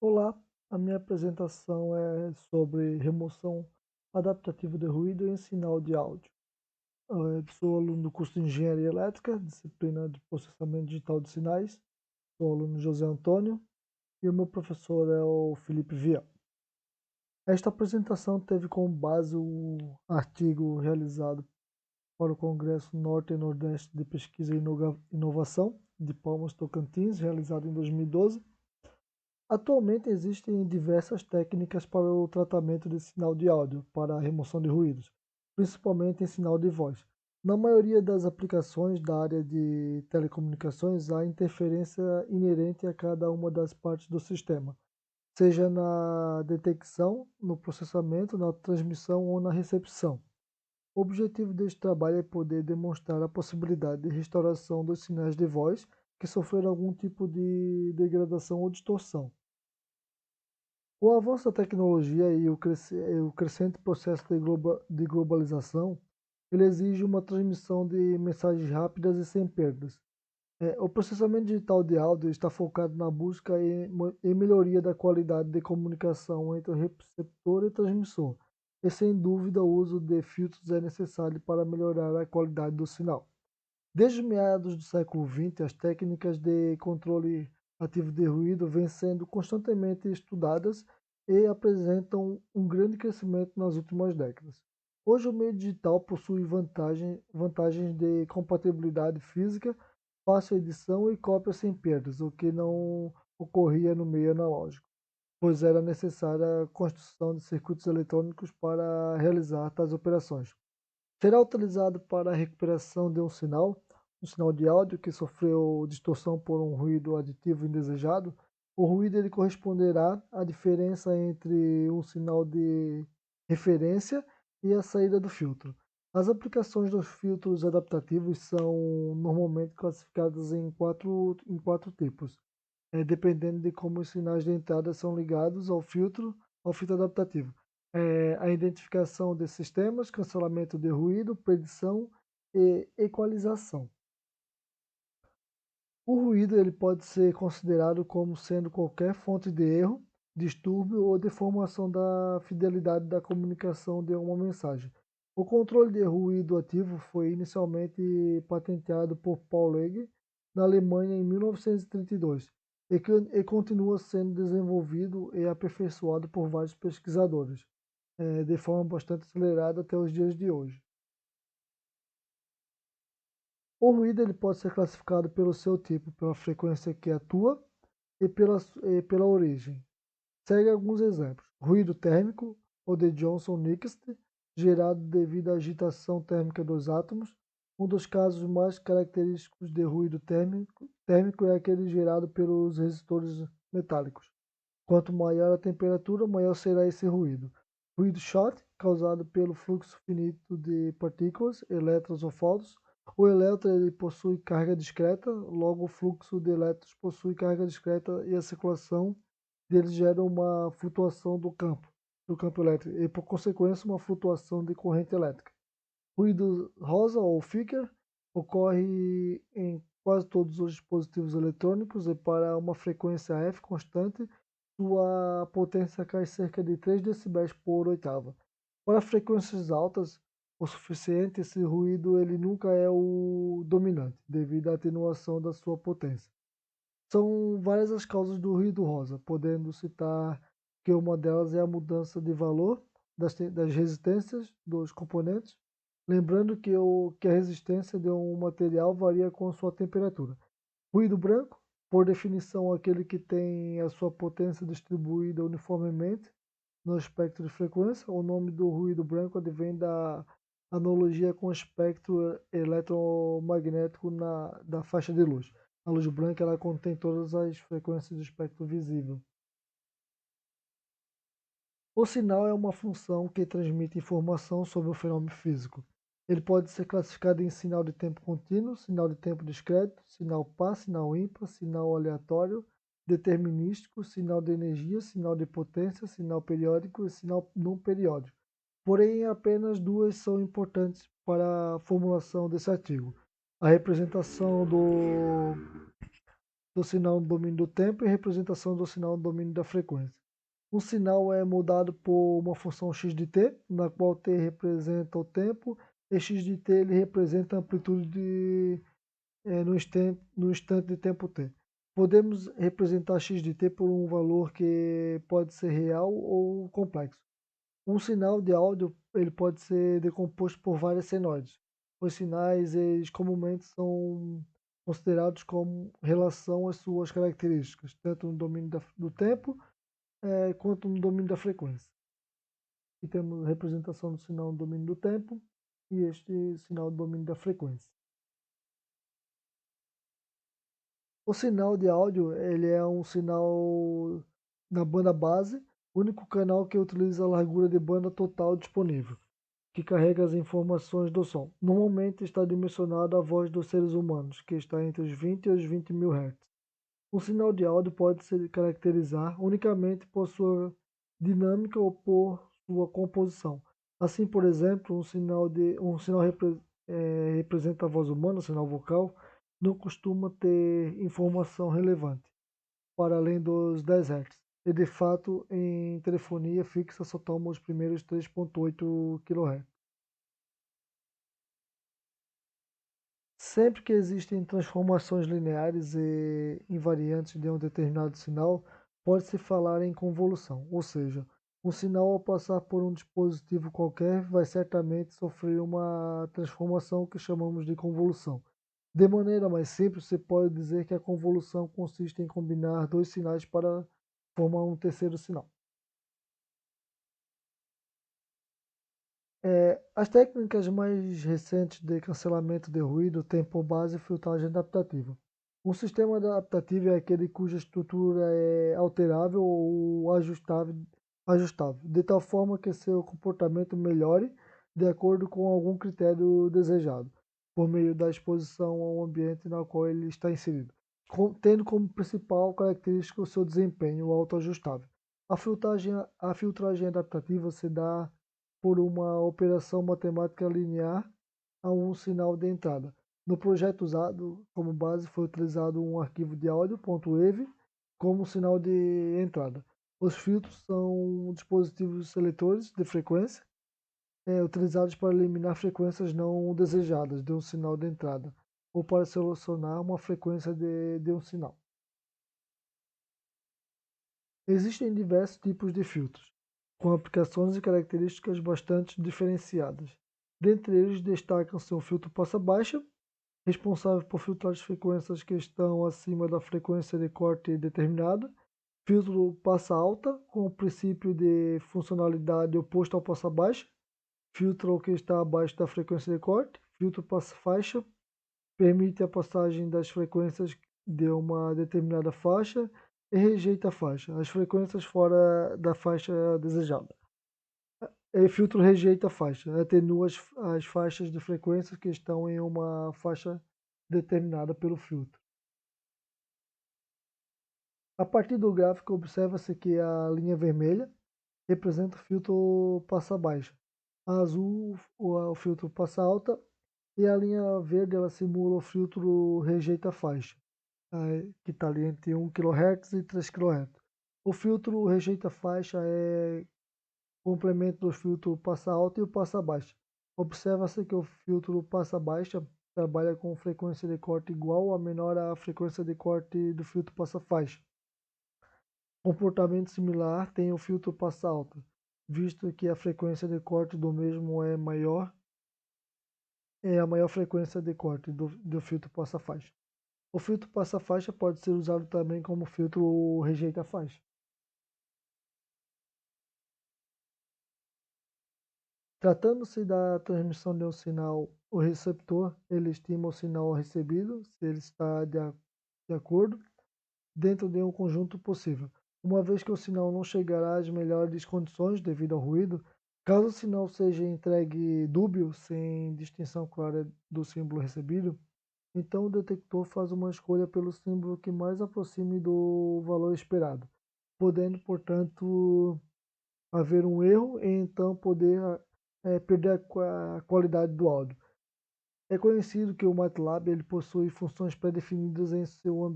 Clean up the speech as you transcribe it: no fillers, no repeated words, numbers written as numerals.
Olá, a minha apresentação é sobre remoção adaptativa de ruído em sinal de áudio. Sou aluno do curso de Engenharia Elétrica, disciplina de Processamento Digital de Sinais. Sou aluno José Antônio e o meu professor é o Felipe Via. Esta apresentação teve como base o artigo realizado para o Congresso Norte e Nordeste de Pesquisa e Inovação de Palmas, Tocantins, realizado em 2012. Atualmente existem diversas técnicas para o tratamento de sinal de áudio para a remoção de ruídos, principalmente em sinal de voz. Na maioria das aplicações da área de telecomunicações, há interferência inerente a cada uma das partes do sistema, seja na detecção, no processamento, na transmissão ou na recepção. O objetivo deste trabalho é poder demonstrar a possibilidade de restauração dos sinais de voz que sofreram algum tipo de degradação ou distorção. O avanço da tecnologia e o crescente processo de globalização, ele exige uma transmissão de mensagens rápidas e sem perdas. O processamento digital de áudio está focado na busca e melhoria da qualidade de comunicação entre o receptor e transmissor, e sem dúvida o uso de filtros é necessário para melhorar a qualidade do sinal. Desde meados do século XX, as técnicas de controle ativo de ruído vêm sendo constantemente estudadas e apresentam um grande crescimento nas últimas décadas. Hoje, o meio digital possui vantagens de compatibilidade física, fácil edição e cópia sem perdas, o que não ocorria no meio analógico, pois era necessária a construção de circuitos eletrônicos para realizar tais operações. Será utilizado para a recuperação de um sinal de áudio que sofreu distorção por um ruído aditivo indesejado. O ruído ele corresponderá à diferença entre um sinal de referência e a saída do filtro. As aplicações dos filtros adaptativos são normalmente classificadas em quatro tipos, dependendo de como os sinais de entrada são ligados ao filtro adaptativo. A identificação de sistemas, cancelamento de ruído, predição e equalização. O ruído ele pode ser considerado como sendo qualquer fonte de erro, distúrbio ou deformação da fidelidade da comunicação de uma mensagem. O controle de ruído ativo foi inicialmente patenteado por Paul Leger na Alemanha em 1932 e continua sendo desenvolvido e aperfeiçoado por vários pesquisadores, de forma bastante acelerada até os dias de hoje. O ruído ele pode ser classificado pelo seu tipo, pela frequência que atua e pela origem. Segue alguns exemplos. Ruído térmico, ou de Johnson-Nickst, gerado devido à agitação térmica dos átomos. Um dos casos mais característicos de ruído térmico é aquele gerado pelos resistores metálicos. Quanto maior a temperatura, maior será esse ruído. Ruído short, causado pelo fluxo finito de partículas, elétrons ou fótons. O elétron ele possui carga discreta, logo o fluxo de elétrons possui carga discreta e a circulação deles gera uma flutuação do campo elétrico, e por consequência uma flutuação de corrente elétrica. Ruído rosa ou flicker ocorre em quase todos os dispositivos eletrônicos e para uma frequência F constante, sua potência cai cerca de 3 decibéis por oitava. Para frequências altas o suficiente, esse ruído ele nunca é o dominante, devido à atenuação da sua potência. São várias as causas do ruído rosa, podendo citar que uma delas é a mudança de valor das resistências dos componentes, lembrando que a resistência de um material varia com sua temperatura. Ruído branco, por definição, aquele que tem a sua potência distribuída uniformemente no espectro de frequência. O nome do ruído branco advém da analogia com o espectro eletromagnético da faixa de luz. A luz branca ela contém todas as frequências do espectro visível. O sinal é uma função que transmite informação sobre o fenômeno físico. Ele pode ser classificado em sinal de tempo contínuo, sinal de tempo discreto, sinal par, sinal ímpar, sinal aleatório, determinístico, sinal de energia, sinal de potência, sinal periódico e sinal não periódico. Porém, apenas duas são importantes para a formulação desse artigo: a representação do sinal no domínio do tempo e representação do sinal no domínio da frequência. Um sinal é mudado por uma função x de t, na qual t representa o tempo e x de t ele representa a amplitude no instante de tempo t. Podemos representar x de t por um valor que pode ser real ou complexo. Um sinal de áudio ele pode ser decomposto por várias senoides. Os sinais eles comumente são considerados como relação às suas características, tanto no domínio do tempo quanto no domínio da frequência. E temos a representação do sinal no domínio do tempo e este sinal no domínio da frequência. O sinal de áudio ele é um sinal na banda base, único canal que utiliza a largura de banda total disponível, que carrega as informações do som. Normalmente está dimensionado à voz dos seres humanos, que está entre os 20 e os 20 mil Hz. Um sinal de áudio pode se caracterizar unicamente por sua dinâmica ou por sua composição. Assim, por exemplo, um sinal representa a voz humana, sinal vocal, não costuma ter informação relevante, para além dos 10 Hz. E, de fato, em telefonia fixa só toma os primeiros 3,8 kHz. Sempre que existem transformações lineares e invariantes de um determinado sinal, pode-se falar em convolução, ou seja, um sinal ao passar por um dispositivo qualquer vai certamente sofrer uma transformação que chamamos de convolução. De maneira mais simples, se pode dizer que a convolução consiste em combinar dois sinais para formar um terceiro sinal. As técnicas mais recentes de cancelamento de ruído têm por base filtragem adaptativa. Um sistema adaptativo é aquele cuja estrutura é alterável ou ajustável, de tal forma que seu comportamento melhore de acordo com algum critério desejado, por meio da exposição ao ambiente na qual ele está inserido, tendo como principal característica o seu desempenho autoajustável. A filtragem adaptativa se dá por uma operação matemática linear a um sinal de entrada. No projeto usado como base foi utilizado um arquivo de áudio .ev como sinal de entrada. Os filtros são dispositivos seletores de frequência utilizados para eliminar frequências não desejadas de um sinal de entrada ou para selecionar uma frequência de um sinal. Existem diversos tipos de filtros, com aplicações e características bastante diferenciadas. Dentre eles destacam-se o filtro passa-baixa, responsável por filtrar as frequências que estão acima da frequência de corte determinada, filtro passa-alta, com o princípio de funcionalidade oposto ao passa-baixa, filtro que está abaixo da frequência de corte, filtro passa-faixa, permite a passagem das frequências de uma determinada faixa e rejeita a faixa, as frequências fora da faixa desejada. E filtro rejeita a faixa, atenua as faixas de frequências que estão em uma faixa determinada pelo filtro. A partir do gráfico, observa-se que a linha vermelha representa o filtro passa-baixa, a azul o filtro passa-alta e a linha verde ela simula o filtro rejeita-faixa, que está ali entre 1 kHz e 3 kHz. O filtro rejeita-faixa é complemento do filtro passa-alta e o passa-baixa. Observa-se que o filtro passa-baixa trabalha com frequência de corte igual ou menor à frequência de corte do filtro passa-faixa. Comportamento similar tem o filtro passa-alta, visto que a frequência de corte do mesmo é a maior frequência de corte do filtro passa-faixa. O filtro passa-faixa pode ser usado também como filtro rejeita-faixa. Tratando-se da transmissão de um sinal, o receptor ele estima o sinal recebido, se ele está de acordo, dentro de um conjunto possível. Uma vez que o sinal não chegará às melhores condições devido ao ruído, caso o sinal seja entregue dúbio, sem distinção clara do símbolo recebido, então o detector faz uma escolha pelo símbolo que mais aproxime do valor esperado, podendo, portanto, haver um erro e então poder perder a qualidade do áudio. É conhecido que o MATLAB ele possui funções pré-definidas em seu ambiente